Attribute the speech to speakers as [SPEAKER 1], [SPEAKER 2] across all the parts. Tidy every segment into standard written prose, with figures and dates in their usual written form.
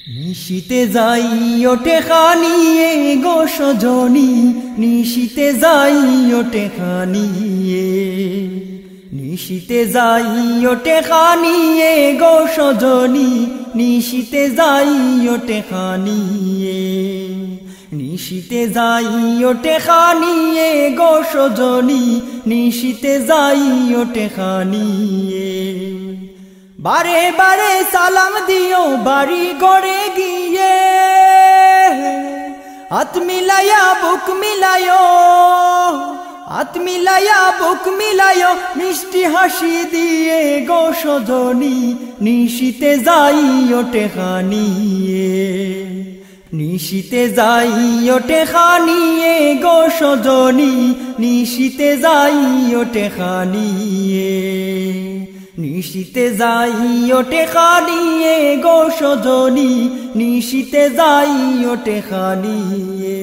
[SPEAKER 1] নিশিতে যাই ওঠে খানিয়ে গো সজনী, নিশিতে যাই ওঠে খানিয়ে, নিশিতে যাই ওঠে খানিয়ে গো সজনী, নিশিতে যাই ওঠে খানিয়ে, নিশিতে যাই ওঠে খানিয়ে গো সজনী, নিশিতে যাই ওঠে খানিয়ে। বারে বারে সালাম দিও বাড়ি গড়ে গিয়ে, হাত মিলায়া বুক মিলায়ো, হাত মিলায়া বুক মিলায়ো, মিষ্টি হাসি দিয়ে গো সজনী, নিশিতে যাই ওঠে খানিয়ে, নিশিতে যাই ওঠে খানিয়ে গো সজনী, নিশিতে যাই ওঠে খানিয়ে, নিশিতে যাই ওঠে খানিয়ে গো সজনী, নিশিতে যাই ওঠে খানিয়ে।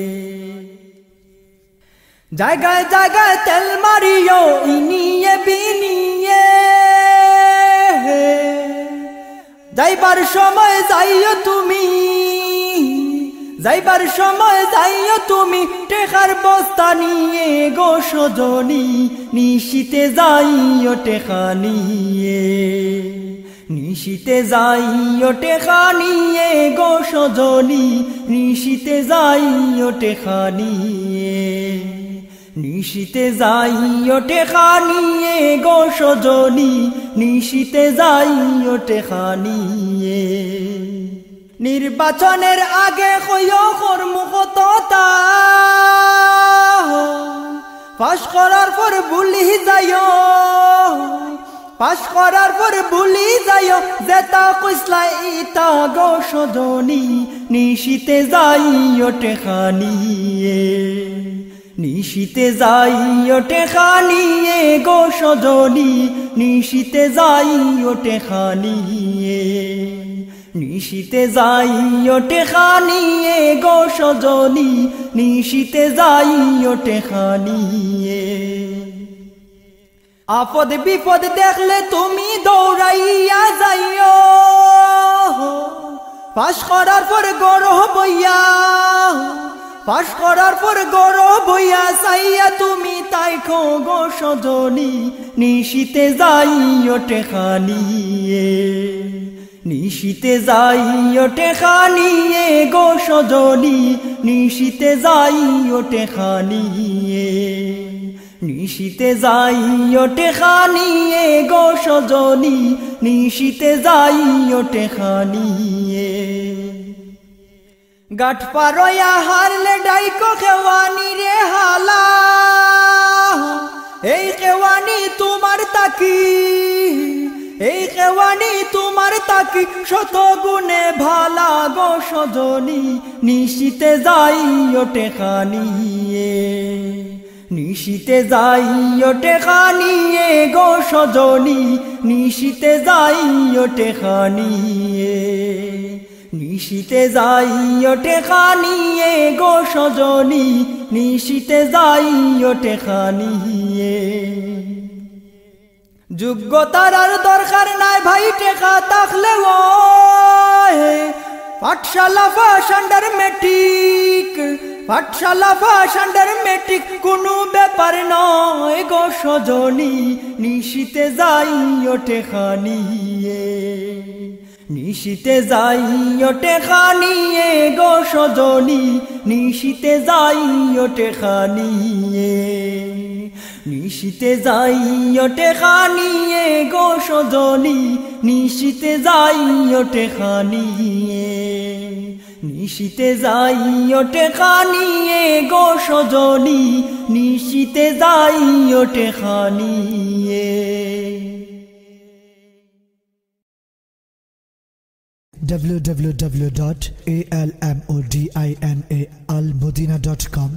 [SPEAKER 1] জায়গায় জায়গায় তেল মারিও ইনিয়ে বিনিয়ে, যাইবার সময় যাইও তুমি, যাইবার সময় যাইও তুমি, টেকার বস্তা নিয়ে গো সজনী, নিশিতে যাই ওঠে খানিয়ে, নিশিতে যাই ওঠে খানিয়ে গো সজনী, নিশিতে যাই ওঠে খানিয়ে, নিশিতে যাই ওঠে খানিয়ে গো সজনী, নিশিতে যাই ওঠে খানিয়ে। নির্বাচনের আগে কইও কর্মকর্তা, পাশ করার পর ভুলি যাইও, পাশ করার পর ভুলি যাইও, যেটা কইসলা ইতা গো সজনী, নিশিতে যাই ওঠে খানিয়ে, নিশিতে যাই ওঠে খানিয়ে গো সজনী, নিশিতে যাই ওঠে খানিয়ে, নিশিতে যাই ওঠে খানিয়ে গো সজনী, নিশিতে যাই ওঠে খানিয়ে। আপদ বিপদ দেখলে তুমি দৌড়াইয়া যাইও, পাশ করার পর গরহ বইয়া, পাশ করার পর গরহ বইয়া চাইয়া তুমি তাই খো গো সজনী, নিশিতে যাই ওঠে খানিয়ে, নিশিতে যাই ওঠে খানিয়ে গো সজনী, নিশিতে যাই ওঠে খানিয়ে, নিশিতে যাই ওঠে খানিয়ে গো সজনী, নিশিতে যাই ওঠে খানিয়ে। গাঠ পারয়া হারলে ডাইকো খেওয়ানি রে হালা, এই খেওয়ানি তোমার তাকি, এই খেওয়ানি তোমার তাকি, শত গুণে ভালা গো সজনী, নিশিতে যাই ওঠে খানিয়ে, নিশিতে যাই ওঠে খানিয়ে গো সজনী, নিশিতে যাই ওঠে খানিয়ে, নিশিতে যাই ওঠে খানিয়ে গো সজনী, নিশিতে যাই ওঠে খানিয়ে। যোগ্যতার আর দরকার নাই ভাই টেকা থাকলেও, পাঠশালা ফান্ডার মেট্রিক, পাঠশালা ফান্ডার মেট্রিক কোনো ব্যাপার নয় গো সজনী, নিশিতে যাই ওঠে খানিয়ে, নিশিতে যাই ওঠে খানিয়ে গো সজনী, নিশিতে যাই ওঠে খানিয়ে, নিশিতে যাই ওঠে খানিয়ে গো সজনী, নিশিতে যাই ওঠে খানিয়ে, নিশিতে যাই ওঠে খানিয়ে গো সজনী, নিশিতে যাই ওঠে খানিয়ে।
[SPEAKER 2] www.almodinaalmodina.com